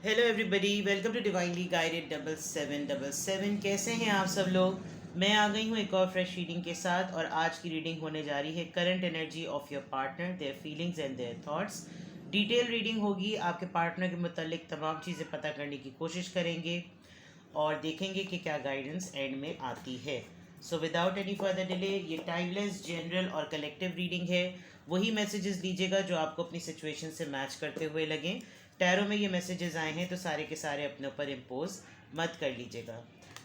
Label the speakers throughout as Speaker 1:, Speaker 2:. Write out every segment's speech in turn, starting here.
Speaker 1: Hello everybody, welcome to divinely guided 7777। कैसे हैं आप सब लोग। मैं आ गई हूँ एक और फ्रेश रीडिंग के साथ, और आज की रीडिंग होने जा रही है current energy of your partner, their feelings and their thoughts. Detail reading होगी, आपके पार्टनर के मुतालिक तमाम चीज़ें पता करने की कोशिश करेंगे और देखेंगे कि क्या गाइडेंस एंड में आती है। So without any further delay, ये टाइमलेस, जनरल और कलेक्टिव रीडिंग है। वही मैसेजेस लीजिएगा जो आपको अपनी सिचुएशन से मैच करते हुए लगें। टैरो में ये मैसेजेस आए हैं तो सारे के सारे अपने ऊपर इम्पोज मत कर लीजिएगा।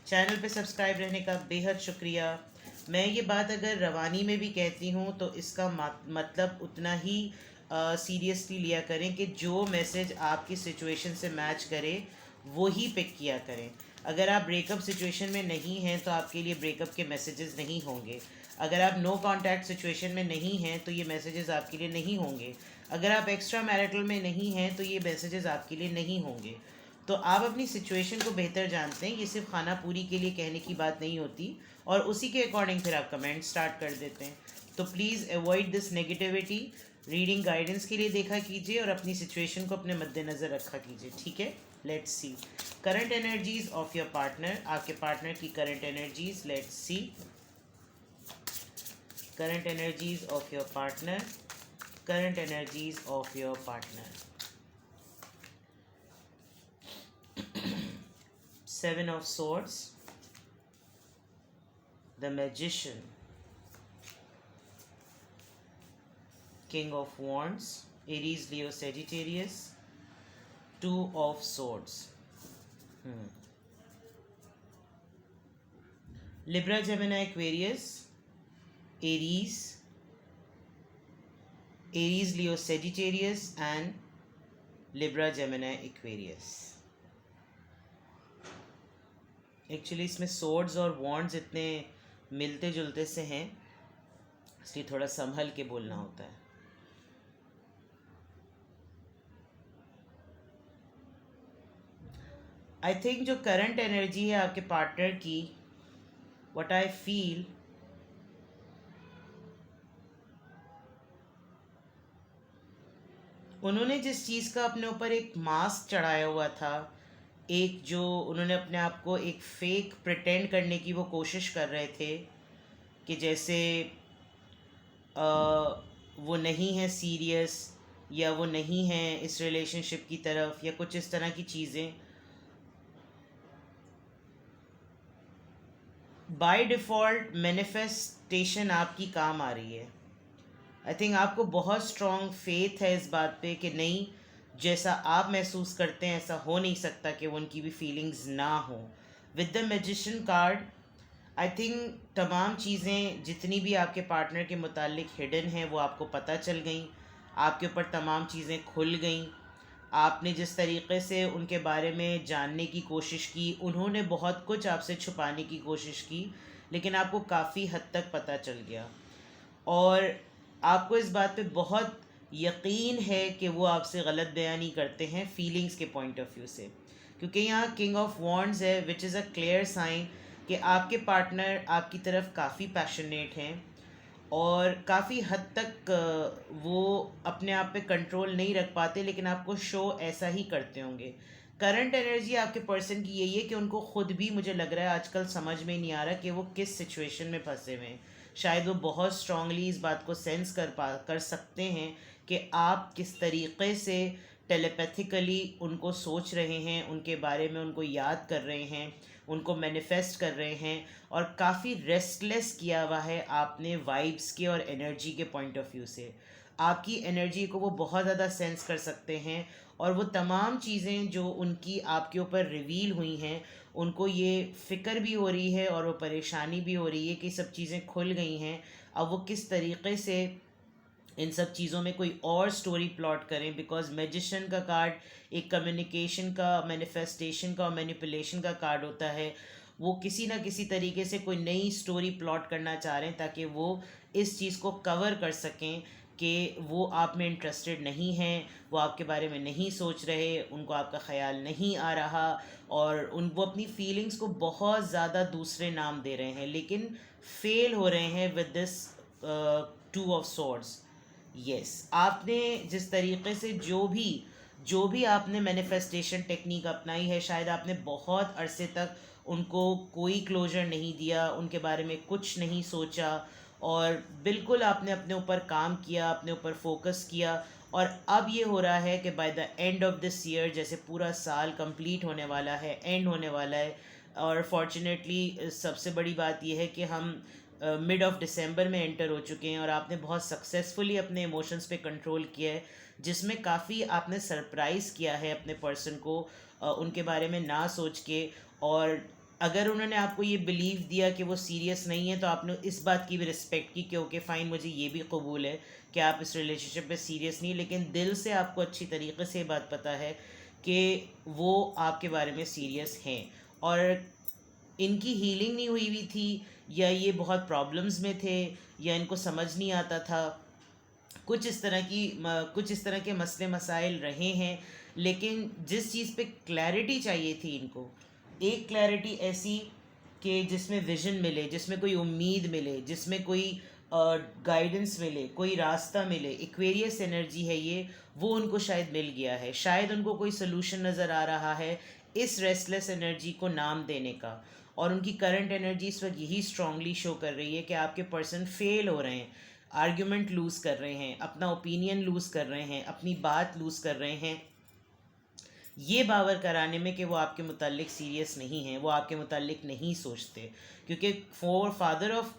Speaker 1: चैनल पे सब्सक्राइब रहने का बेहद शुक्रिया। मैं ये बात अगर रवानी में भी कहती हूँ तो इसका मतलब उतना ही सीरियसली लिया करें कि जो मैसेज आपकी सिचुएशन से मैच करे वो ही पिक किया करें। अगर आप ब्रेकअप सिचुएशन में नहीं हैं तो आपके लिए ब्रेकअप के मैसेजेस नहीं होंगे। अगर आप नो कांटेक्ट सिचुएशन में नहीं हैं तो ये मैसेजेस आपके लिए नहीं होंगे। अगर आप एक्स्ट्रा मैरिटल में नहीं हैं तो ये मैसेजेस आपके लिए नहीं होंगे। तो आप अपनी सिचुएशन को बेहतर जानते हैं, ये सिर्फ खाना पूरी के लिए कहने की बात नहीं होती, और उसी के अकॉर्डिंग फिर आप कमेंट स्टार्ट कर देते हैं। तो please avoid this negativity. Reading guidance के लिए देखा कीजिए और अपनी सिचुएशन को अपने मद्देनज़र रखा कीजिए, ठीक है। Let's see current energies of your partner, आपके पार्टनर की current energies. Let's see current energies of your partner, current energies of your partner. Seven of Swords, the Magician, King of Wands, Aries, Leo, Sagittarius, Two of Swords, Libra, Gemini, Aquarius, Aries, Leo, Sagittarius and Libra, Gemini, Aquarius. Actually इसमें swords और wands इतने मिलते जुलते से हैं, इसलिए थोड़ा संभल के बोलना होता है। आई थिंक जो करंट एनर्जी है आपके पार्टनर की, व्हाट आई फील, उन्होंने जिस चीज़ का अपने ऊपर एक मास्क चढ़ाया हुआ था, एक जो उन्होंने अपने आप को एक फेक प्रिटेंड करने की वो कोशिश कर रहे थे कि जैसे वो नहीं है सीरियस, या वो नहीं है इस रिलेशनशिप की तरफ, या कुछ इस तरह की चीज़ें, बाय डिफ़ॉल्ट मैनिफेस्टेशन आपकी काम आ रही है। आई थिंक आपको बहुत स्ट्रॉन्ग फेथ है इस बात पे कि नहीं, जैसा आप महसूस करते हैं ऐसा हो नहीं सकता कि वो उनकी भी फीलिंग्स ना हो। With the magician card, I think तमाम चीज़ें जितनी भी आपके पार्टनर के मुतालिक हिडन हैं वो आपको पता चल गई, आपके ऊपर तमाम चीज़ें खुल गई। आपने जिस तरीक़े से उनके बारे में जानने की कोशिश की, उन्होंने बहुत कुछ आपसे छुपाने की कोशिश की, लेकिन आपको काफ़ी हद तक पता चल गया। और आपको इस बात पे बहुत यकीन है कि वो आपसे गलत बयानी करते हैं फीलिंग्स के पॉइंट ऑफ व्यू से, क्योंकि यहाँ किंग ऑफ वॉन्ड्स है, which is a clear sign कि आपके पार्टनर आपकी तरफ काफ़ी पैशनेट हैं और काफ़ी हद तक वो अपने आप पे कंट्रोल नहीं रख पाते, लेकिन आपको शो ऐसा ही करते होंगे। करंट एनर्जी आपके पर्सन की यही है कि उनको ख़ुद भी, मुझे लग रहा है आजकल समझ में नहीं आ रहा कि वो किस सिचुएशन में फंसे हुए हैं। शायद वो बहुत स्ट्रांगली इस बात को सेंस कर सकते हैं कि आप किस तरीक़े से टेलीपैथिकली उनको सोच रहे हैं, उनके बारे में उनको याद कर रहे हैं, उनको मैनिफेस्ट कर रहे हैं, और काफ़ी रेस्टलेस किया हुआ है आपने वाइब्स के और एनर्जी के पॉइंट ऑफ व्यू से। आपकी एनर्जी को वो बहुत ज़्यादा सेंस कर सकते हैं, और वो तमाम चीज़ें जो उनकी आपके ऊपर रिवील हुई हैं, उनको ये फ़िक्र भी हो रही है और वो परेशानी भी हो रही है कि सब चीज़ें खुल गई हैं। अब वो किस तरीक़े से इन सब चीज़ों में कोई और स्टोरी प्लॉट करें, बिकॉज मैजिशियन का कार्ड एक कम्युनिकेशन का, मैनिफेस्टेशन का और मैनिपुलेशन का कार्ड होता है। वो किसी ना किसी तरीके से कोई नई स्टोरी प्लॉट करना चाह रहे हैं ताकि वो इस चीज़ को कवर कर सकें कि वो आप में इंटरेस्टेड नहीं हैं, वो आपके बारे में नहीं सोच रहे, उनको आपका ख्याल नहीं आ रहा, और वो अपनी फीलिंग्स को बहुत ज़्यादा दूसरे नाम दे रहे हैं, लेकिन फेल हो रहे हैं with this two of swords. Yes, आपने जिस तरीके से जो भी जो भी आपने मैनिफेस्टेशन टेक्निक अपनाई है, शायद आपने बहुत अरसे तक उनको कोई क्लोजर नहीं दिया, उनके बारे में कुछ नहीं सोचा, और बिल्कुल आपने अपने ऊपर काम किया, अपने ऊपर फोकस किया। और अब ये हो रहा है कि by the end of this year, जैसे पूरा साल कंप्लीट होने वाला है, एंड होने वाला है, और फॉर्चुनेटली सबसे बड़ी बात यह है कि हम मिड ऑफ दिसंबर में एंटर हो चुके हैं, और आपने बहुत सक्सेसफुली अपने इमोशंस पे कंट्रोल किया है, जिसमें काफ़ी आपने सरप्राइज़ किया है अपने पर्सन को, उनके बारे में ना सोच के। और अगर उन्होंने आपको ये बिलीव दिया कि वो सीरियस नहीं है, तो आपने इस बात की भी रिस्पेक्ट की कि ओके फ़ाइन, मुझे ये भी कबूल है कि आप इस रिलेशनशिप में सीरियस नहीं, लेकिन दिल से आपको अच्छी तरीके से ये बात पता है कि वो आपके बारे में सीरियस हैं। और इनकी हीलिंग नहीं हुई थी, या ये बहुत प्रॉब्लम्स में थे, या इनको समझ नहीं आता था, कुछ इस तरह के मसले मसाइल रहे हैं। लेकिन जिस चीज़ पे क्लैरिटी चाहिए थी इनको, एक क्लैरिटी ऐसी कि जिसमें विजन मिले, जिसमें कोई उम्मीद मिले, जिसमें कोई गाइडेंस मिले, कोई रास्ता मिले, एक्वेरियस एनर्जी है ये, वो उनको शायद मिल गया है। शायद उनको कोई सोल्यूशन नज़र आ रहा है इस रेस्टलेस एनर्जी को नाम देने का। और उनकी करंट एनर्जी इस वक्त यही स्ट्रांगली शो कर रही है कि आपके पर्सन फेल हो रहे हैं, आर्ग्यूमेंट लूज़ कर रहे हैं, अपना ओपिनियन लूज़ कर रहे हैं, अपनी बात लूज़ कर रहे हैं, ये बावर कराने में कि वो आपके मुतालिक सीरियस नहीं हैं, वो आपके मुतालिक नहीं सोचते। क्योंकि फादर ऑफ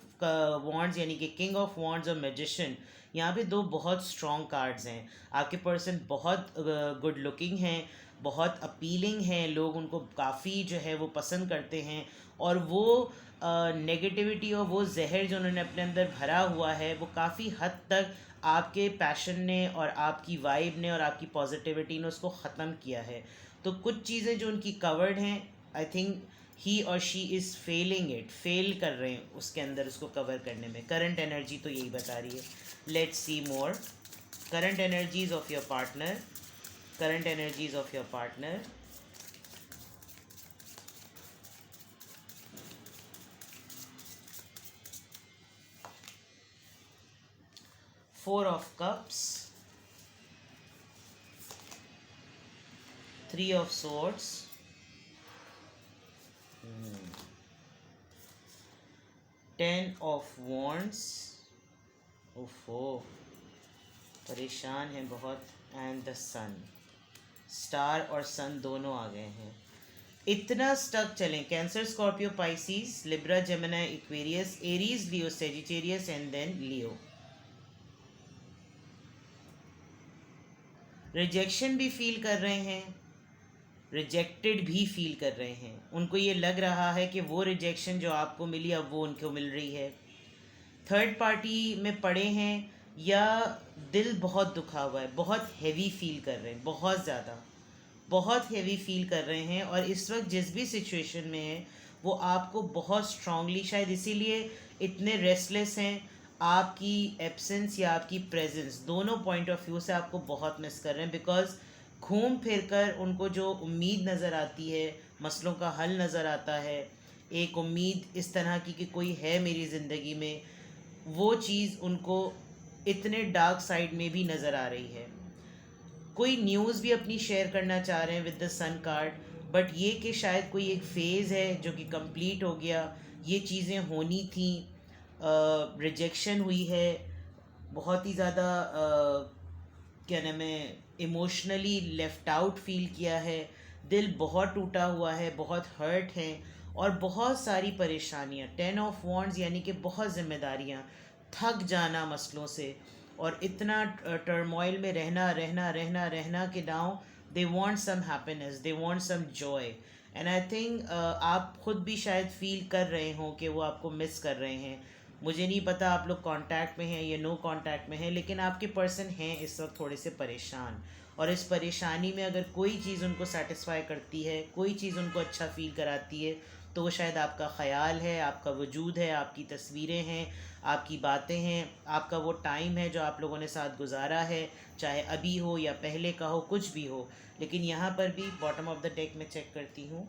Speaker 1: वॉन्ड्स यानी कि किंग ऑफ वॉन्ड्स और मैजिशियन, यहाँ पे दो बहुत स्ट्रॉन्ग कार्ड्स हैं। आपके पर्सन बहुत गुड लुकिंग हैं, बहुत अपीलिंग हैं, लोग उनको काफ़ी जो है वो पसंद करते हैं, और वो नेगेटिविटी और वो जहर जो उन्होंने अपने अंदर भरा हुआ है, वो काफ़ी हद तक आपके पैशन ने और आपकी वाइब ने और आपकी पॉजिटिविटी ने उसको ख़त्म किया है। तो कुछ चीज़ें जो उनकी कवर्ड हैं, आई थिंक ही और शी इज़ फेल कर रहे हैं उसके अंदर, उसको कवर करने में। करंट एनर्जी तो यही बता रही है। Let's see more current energies of your partner. Current energies of your partner. Four of Cups, Three of Swords, Ten of Wands, ओफो परेशान हैं बहुत, एंड द सन। स्टार और सन दोनों आ गए हैं। इतना स्टक चलें, Cancer, Scorpio, Pisces, Libra, Gemini, Aquarius, Aries, Leo, Sagittarius and then Leo. Rejection भी फील कर रहे हैं, रिजेक्टेड भी फील कर रहे हैं। उनको ये लग रहा है कि वो रिजेक्शन जो आपको मिली अब वो उनको मिल रही है। थर्ड पार्टी में पड़े हैं, या दिल बहुत दुखा हुआ है, बहुत हैवी फील कर रहे हैं, बहुत हैवी फील कर रहे हैं। और इस वक्त जिस भी सिचुएशन में है, वो आपको बहुत स्ट्रांगली, शायद इसीलिए इतने रेस्टलेस हैं, आपकी एब्सेंस या आपकी प्रेजेंस, दोनों पॉइंट ऑफ व्यू से आपको बहुत मिस कर रहे हैं। बिकॉज घूम फिर कर उनको जो उम्मीद नज़र आती है, मसलों का हल नज़र आता है, एक उम्मीद इस तरह की कि कोई है मेरी ज़िंदगी में, वो चीज़ उनको इतने डार्क साइड में भी नज़र आ रही है। कोई न्यूज़ भी अपनी शेयर करना चाह रहे हैं with the sun card, but ये कि शायद कोई एक फ़ेज़ है जो कि कंप्लीट हो गया, ये चीज़ें होनी थी, रिजेक्शन हुई है, बहुत ही ज़्यादा क्या नाम है, इमोशनली लेफ़्ट आउट फील किया है, दिल बहुत टूटा हुआ है, बहुत हर्ट हैं, और बहुत सारी परेशानियाँ। 10 ऑफ वॉन्ड्स यानी कि बहुत ज़िम्मेदारियाँ, थक जाना मसलों से, और इतना टर्मोइल में रहना रहना रहना रहना कि now they want some happiness, they want some joy. And I think आप खुद भी शायद फील कर रहे हो कि वो आपको मिस कर रहे हैं। मुझे नहीं पता आप लोग कांटेक्ट में हैं या नो कांटेक्ट में हैं, लेकिन आपके पर्सन हैं इस वक्त थोड़े से परेशान। और इस परेशानी में अगर कोई चीज़ उनको सेटिस्फाई करती है, कोई चीज़ उनको अच्छा फील कराती है, तो वो शायद आपका ख़याल है, आपका वजूद है, आपकी तस्वीरें हैं, आपकी बातें हैं, आपका वो टाइम है जो आप लोगों ने साथ गुजारा है, चाहे अभी हो या पहले का हो, कुछ भी हो। लेकिन यहाँ पर भी बॉटम ऑफ द डेक में चेक करती हूँ,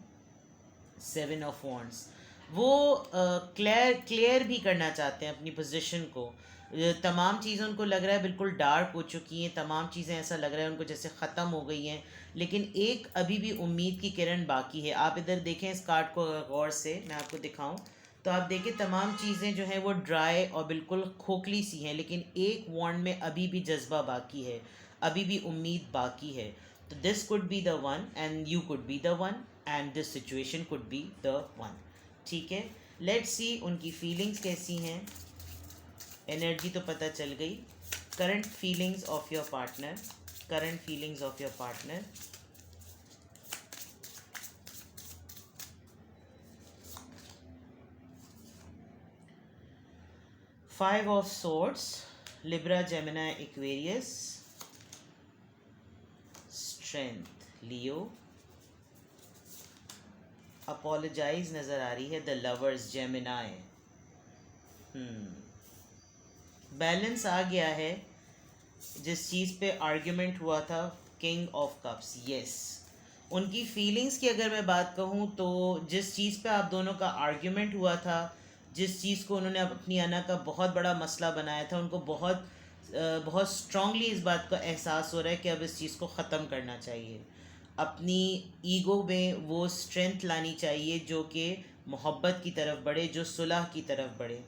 Speaker 1: 7 ऑफ वॉन्ड्स, वो क्लियर भी करना चाहते हैं अपनी पोजीशन को, तमाम चीज़ें उनको लग रहा है बिल्कुल डार्क हो चुकी हैं, तमाम चीज़ें ऐसा लग रहा है उनको जैसे ख़त्म हो गई हैं, लेकिन एक अभी भी उम्मीद की किरण बाकी है। आप इधर देखें इस कार्ड को गौर से, मैं आपको दिखाऊं तो आप देखिए तमाम चीज़ें जो हैं वो ड्राई और बिल्कुल खोखली सी हैं, लेकिन एक वॉन्ड में अभी भी जज्बा बाकी है, अभी भी उम्मीद बाकी है। तो this could be the one and you could be the one and this situation could be the one. ठीक है, लेट्स सी उनकी फीलिंग्स कैसी हैं। एनर्जी तो पता चल गई। Current feelings of your partner, current feelings of your partner. Five of swords, Libra, Gemini, Aquarius, strength, Leo, apologise नज़र आ रही है, द लवर्स, जेमिनी। बैलेंस आ गया है। जिस चीज़ पे आर्ग्यूमेंट हुआ था, किंग ऑफ कप्स, यस। उनकी फीलिंग्स की अगर मैं बात कहूँ तो जिस चीज़ पे आप दोनों का आर्ग्यूमेंट हुआ था, जिस चीज़ को उन्होंने अपनी अना का बहुत बड़ा मसला बनाया था, उनको बहुत स्ट्रांगली इस बात का एहसास हो रहा है कि अब इस चीज़ को ख़त्म करना चाहिए। अपनी ईगो में वो स्ट्रेंथ लानी चाहिए जो कि मोहब्बत की तरफ बढ़े, जो सुलह की तरफ बढ़े।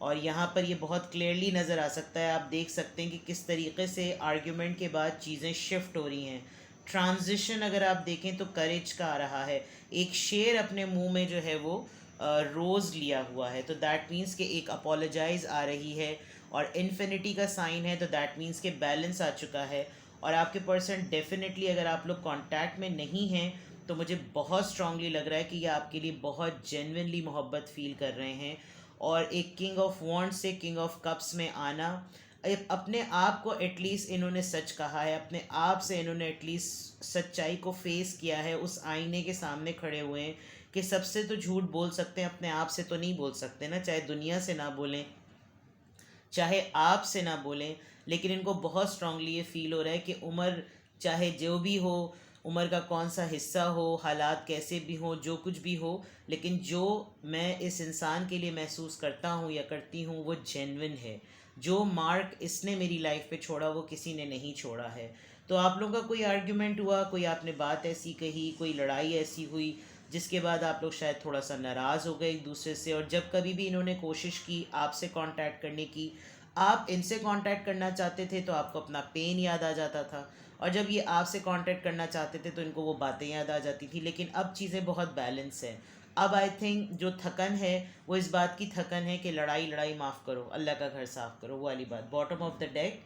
Speaker 1: और यहाँ पर ये बहुत क्लियरली नज़र आ सकता है, आप देख सकते हैं कि किस तरीके से आर्ग्यूमेंट के बाद चीज़ें शिफ्ट हो रही हैं। ट्रांजिशन अगर आप देखें तो करेज का आ रहा है। एक शेर अपने मुंह में जो है वो रोज़ लिया हुआ है, तो दैट मीन्स कि एक अपोलोजाइज आ रही है, और इन्फिनिटी का साइन है, तो दैट मीन्स कि बैलेंस आ चुका है। और आपके पर्सन डेफिनेटली, अगर आप लोग कांटेक्ट में नहीं हैं तो मुझे बहुत स्ट्रांगली लग रहा है कि ये आपके लिए बहुत जेन्युइनली मोहब्बत फील कर रहे हैं। और एक किंग ऑफ वॉन्ड से किंग ऑफ कप्स में आना, अपने आप को एटलीस्ट इन्होंने सच कहा है, अपने आप से इन्होंने एटलीस्ट सच्चाई को फेस किया है, उस आईने के सामने खड़े हुए हैं कि सबसे तो झूठ बोल सकते हैं, अपने आप से तो नहीं बोल सकते ना, चाहे दुनिया से ना बोलें, चाहे आप से ना बोलें। लेकिन इनको बहुत स्ट्रांगली ये फील हो रहा है कि उम्र चाहे जो भी हो, उम्र का कौन सा हिस्सा हो, हालात कैसे भी हो, जो कुछ भी हो, लेकिन जो मैं इस इंसान के लिए महसूस करता हूँ या करती हूँ वो जेन्युइन है। जो मार्क इसने मेरी लाइफ पे छोड़ा वो किसी ने नहीं छोड़ा है। तो आप लोगों का कोई आर्ग्यूमेंट हुआ, कोई आपने बात ऐसी कही, कोई लड़ाई ऐसी हुई जिसके बाद आप लोग शायद थोड़ा सा नाराज़ हो गए एक दूसरे से, और जब कभी भी इन्होंने कोशिश की आपसे कांटेक्ट करने की, आप इनसे कांटेक्ट करना चाहते थे तो आपको अपना पेन याद आ जाता था, और जब ये आपसे कांटेक्ट करना चाहते थे तो इनको वो बातें याद आ जाती थी। लेकिन अब चीज़ें बहुत बैलेंस है। अब आई थिंक जो थकन है वो इस बात की थकन है कि लड़ाई लड़ाई माफ़ करो, अल्लाह का घर साफ करो, वो वाली बात। Bottom of the deck,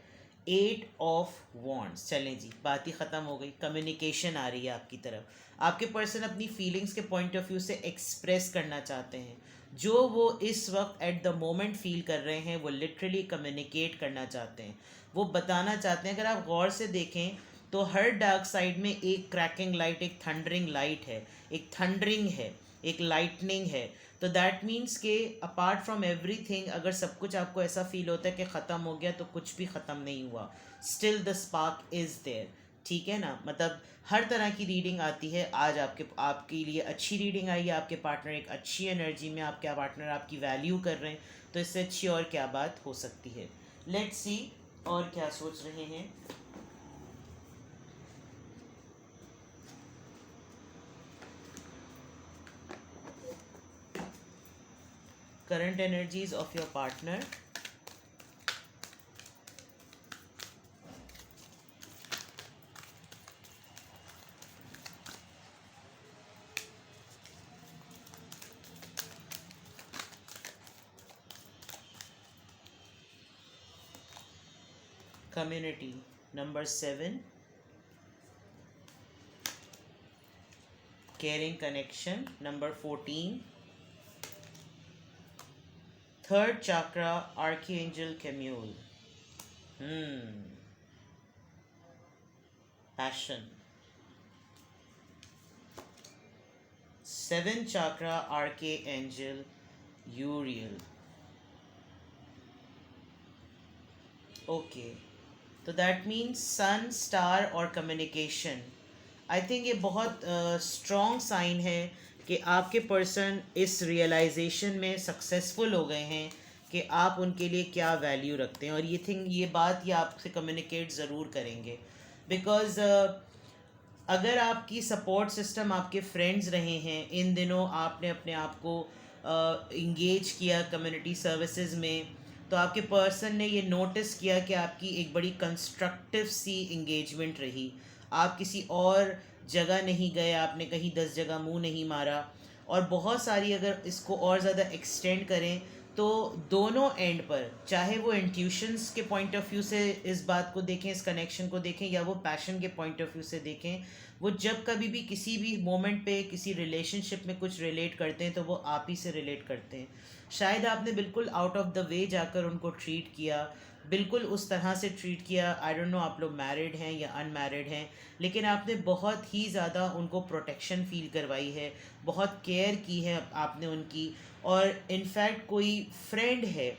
Speaker 1: eight of wands. चलें जी, बात ही ख़त्म हो गई। कम्युनिकेशन आ रही है आपकी तरफ। आपके पर्सन अपनी फीलिंग्स के पॉइंट ऑफ व्यू से एक्सप्रेस करना चाहते हैं। जो वो इस वक्त एट द मोमेंट फील कर रहे हैं वो लिटरली कम्युनिकेट करना चाहते हैं, वो बताना चाहते हैं। अगर आप गौर से देखें तो हर डार्क साइड में एक क्रैकिंग लाइट, एक थंडरिंग लाइट है, एक थंडरिंग है, एक लाइटनिंग है। तो दैट मीन्स के अपार्ट फ्रॉम एवरीथिंग, अगर सब कुछ आपको ऐसा फील होता है कि ख़त्म हो गया, तो कुछ भी ख़त्म नहीं हुआ। Still the spark is there. ठीक है ना, मतलब हर तरह की रीडिंग आती है। आज आपके लिए अच्छी रीडिंग आई है, आपके पार्टनर एक अच्छी एनर्जी में, आपके पार्टनर आपकी वैल्यू कर रहे हैं, तो इससे अच्छी और क्या बात हो सकती है। लेट्स सी और क्या सोच रहे हैं। Current energies of your partner, community number 7, caring connection number 14, third chakra archangel Camille, passion, seventh chakra archangel Uriel. Okay, तो दैट मीन्स सन, स्टार और कम्युनिकेशन। आई थिंक ये बहुत स्ट्रॉन्ग साइन है कि आपके पर्सन इस रियलाइजेशन में successful हो गए हैं कि आप उनके लिए क्या वैल्यू रखते हैं, और ये बात ये आपसे कम्युनिकेट ज़रूर करेंगे। बिकॉज़ अगर आपकी सपोर्ट सिस्टम आपके फ्रेंड्स रहे हैं, इन दिनों आपने अपने आप को इंगेज किया कम्युनिटी सर्विसेज में, तो आपके पर्सन ने ये नोटिस किया कि आपकी एक बड़ी कंस्ट्रक्टिव सी इंगेजमेंट रही। आप किसी और जगह नहीं गए, आपने कहीं 10 जगह मुंह नहीं मारा। और बहुत सारी, अगर इसको और ज़्यादा एक्सटेंड करें, तो दोनों एंड पर, चाहे वो इंट्यूशंस के पॉइंट ऑफ व्यू से इस बात को देखें, इस कनेक्शन को देखें, या वो पैशन के पॉइंट ऑफ व्यू से देखें, वो जब कभी भी किसी भी मोमेंट पे किसी रिलेशनशिप में कुछ रिलेट करते हैं तो वो आप ही से रिलेट करते हैं। शायद आपने बिल्कुल आउट ऑफ द वे जाकर उनको ट्रीट किया, बिल्कुल उस तरह से ट्रीट किया, आई डोंट नो आप लोग मैरिड हैं या अनमैरिड हैं, लेकिन आपने बहुत ही ज़्यादा उनको प्रोटेक्शन फील करवाई है, बहुत केयर की है आपने उनकी। और इनफैक्ट कोई फ्रेंड है,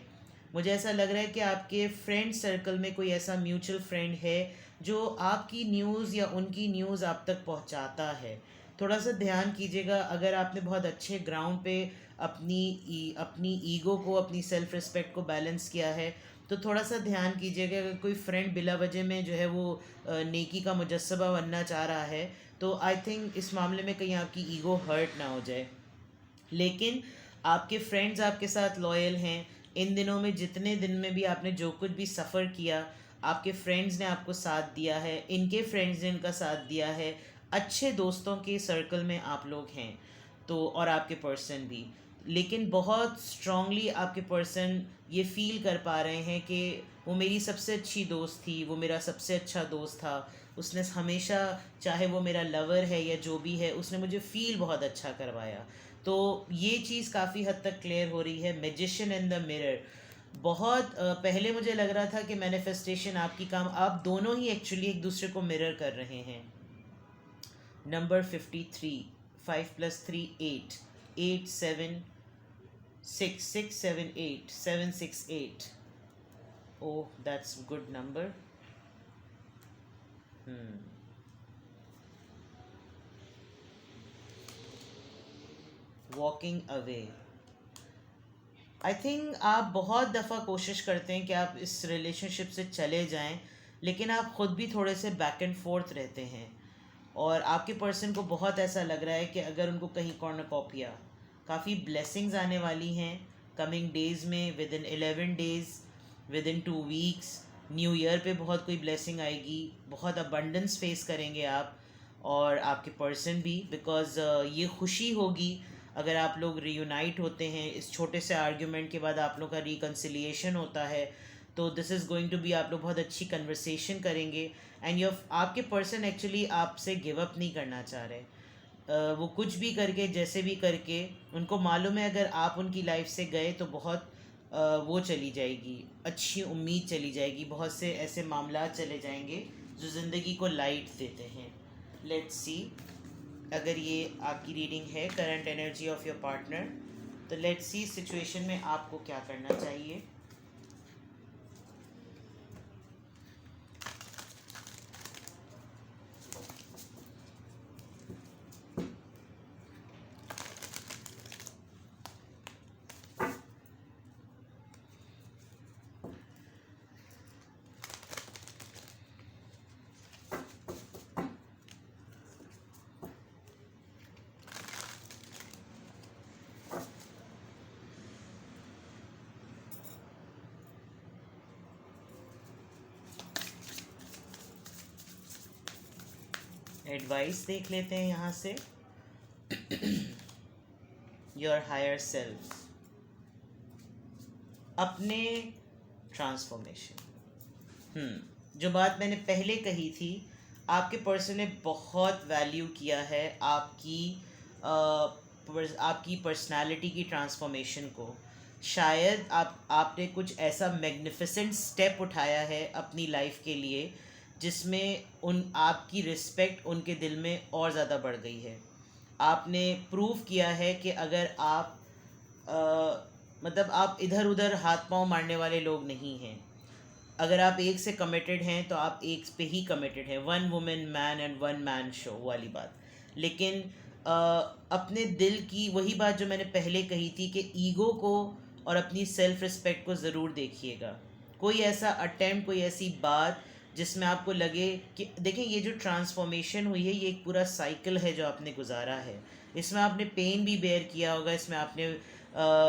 Speaker 1: मुझे ऐसा लग रहा है कि आपके फ्रेंड सर्कल में कोई ऐसा म्यूचुअल फ्रेंड है जो आपकी न्यूज़ या उनकी न्यूज़ आप तक पहुंचाता है। थोड़ा सा ध्यान कीजिएगा, अगर आपने बहुत अच्छे ग्राउंड पे अपनी ईगो को, अपनी सेल्फ रिस्पेक्ट को बैलेंस किया है, तो थोड़ा सा ध्यान कीजिएगा। अगर कोई फ्रेंड बिला वजह में जो है वो नेकी का मुजस्सबा बनना चाह रहा है, तो आई थिंक इस मामले में कहीं आपकी ईगो हर्ट ना हो जाए। लेकिन आपके फ्रेंड्स आपके साथ लॉयल हैं। इन दिनों में जितने दिन में भी आपने जो कुछ भी सफ़र किया, आपके फ्रेंड्स ने आपको साथ दिया है, इनके फ्रेंड्स ने इनका साथ दिया है। अच्छे दोस्तों के सर्कल में आप लोग हैं, तो और आपके पर्सन भी। लेकिन बहुत स्ट्रांगली आपके पर्सन ये फील कर पा रहे हैं कि वो मेरी सबसे अच्छी दोस्त थी, वो मेरा सबसे अच्छा दोस्त था, उसने हमेशा, चाहे वो मेरा लवर है या जो भी है, उसने मुझे फ़ील बहुत अच्छा करवाया। तो ये चीज़ काफ़ी हद तक क्लियर हो रही है। मैजिशियन इन द मिरर, बहुत पहले मुझे लग रहा था कि मैनिफेस्टेशन आपकी काम, आप दोनों ही एक्चुअली एक दूसरे को मिरर कर रहे हैं। Number 53, 5 + 3 8, 8 7 6 6 7 8 7 6 8। Oh, that's good number. Walking away. I think आप बहुत दफ़ा कोशिश करते हैं कि आप इस रिलेशनशिप से चले जाएं, लेकिन आप ख़ुद भी थोड़े से बैक एंड फोर्थ रहते हैं। और आपके पर्सन को बहुत ऐसा लग रहा है कि अगर उनको कहीं कॉर्नोकॉपिया, काफ़ी ब्लेसिंग्स आने वाली हैं कमिंग डेज़ में, with in 11 days, with in 2 weeks. New year पे बहुत कोई ब्लेसिंग आएगी, बहुत अबंडेंस फेस करेंगे आप और आपके पर्सन भी। बिकॉज़ ये खुशी होगी अगर आप लोग रीयूनाइट होते हैं, इस छोटे से आर्ग्यूमेंट के बाद आप लोग का रिकन्सिलिएशन होता है, तो this is going to be, आप लोग बहुत अच्छी कन्वर्सेशन करेंगे। एंड आपके पर्सन एक्चुअली आपसे गिव अप नहीं करना चाह रहे। वो कुछ भी करके, जैसे भी करके, उनको मालूम है अगर आप उनकी लाइफ से गए तो बहुत वो चली जाएगी, अच्छी उम्मीद चली जाएगी, बहुत से ऐसे मामला चले जाएंगे जो ज़िंदगी को लाइट देते हैं। लेट्स सी, अगर ये आपकी रीडिंग है current energy of your partner, तो लेट्स सी सिचुएशन में आपको क्या करना चाहिए। एडवाइस देख लेते हैं यहाँ से। योर हायर सेल्फ, अपने ट्रांसफॉर्मेशन। जो बात मैंने पहले कही थी, आपके पर्सन ने बहुत वैल्यू किया है आपकी पर्सनालिटी की ट्रांसफॉर्मेशन को। शायद आपने कुछ ऐसा मैग्निफिसेंट स्टेप उठाया है अपनी लाइफ के लिए जिसमें आपकी रिस्पेक्ट उनके दिल में और ज़्यादा बढ़ गई है। आपने प्रूव किया है कि अगर आप मतलब आप इधर उधर हाथ पांव मारने वाले लोग नहीं हैं। अगर आप एक से कमिटेड हैं तो आप एक पे ही कमिटेड हैं, 1 women man and 1 man show वाली बात। लेकिन अपने दिल की वही बात जो मैंने पहले कही थी कि ईगो को और अपनी सेल्फ रिस्पेक्ट को ज़रूर देखिएगा। कोई ऐसा अटेम्प्ट, कोई ऐसी बात जिसमें आपको लगे कि देखिए ये जो ट्रांसफॉर्मेशन हुई है ये एक पूरा साइकिल है जो आपने गुजारा है। इसमें आपने पेन भी बेयर किया होगा, इसमें आपने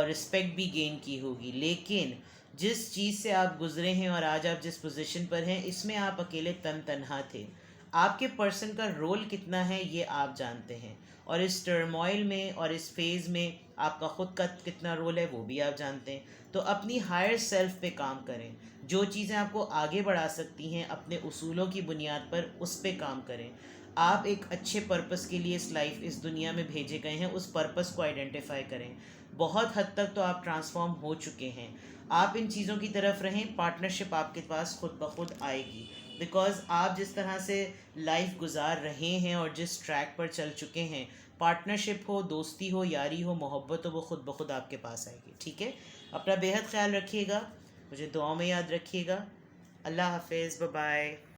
Speaker 1: रिस्पेक्ट भी गेन की होगी, लेकिन जिस चीज़ से आप गुजरे हैं और आज आप जिस पोजीशन पर हैं इसमें आप अकेले तन्हा थे। आपके पर्सन का रोल कितना है ये आप जानते हैं, और इस टर्मोइल में और इस फेज़ में आपका ख़ुद का कितना रोल है वो भी आप जानते हैं। तो अपनी हायर सेल्फ पे काम करें, जो चीज़ें आपको आगे बढ़ा सकती हैं अपने उसूलों की बुनियाद पर उस पे काम करें। आप एक अच्छे पर्पस के लिए इस दुनिया में भेजे गए हैं, उस पर्पस को आइडेंटिफाई करें। बहुत हद तक तो आप ट्रांसफॉर्म हो चुके हैं, आप इन चीज़ों की तरफ रहें, पार्टनरशिप आपके पास खुद ब खुद आएगी। बिकॉज़ आप जिस तरह से लाइफ गुजार रहे हैं और जिस ट्रैक पर चल चुके हैं, पार्टनरशिप हो, दोस्ती हो, यारी हो, मोहब्बत हो, वो खुद ब खुद आपके पास आएगी। ठीक है, अपना बेहद ख्याल रखिएगा, मुझे दुआ में याद रखिएगा। अल्लाह हाफिज़, बाय बाय।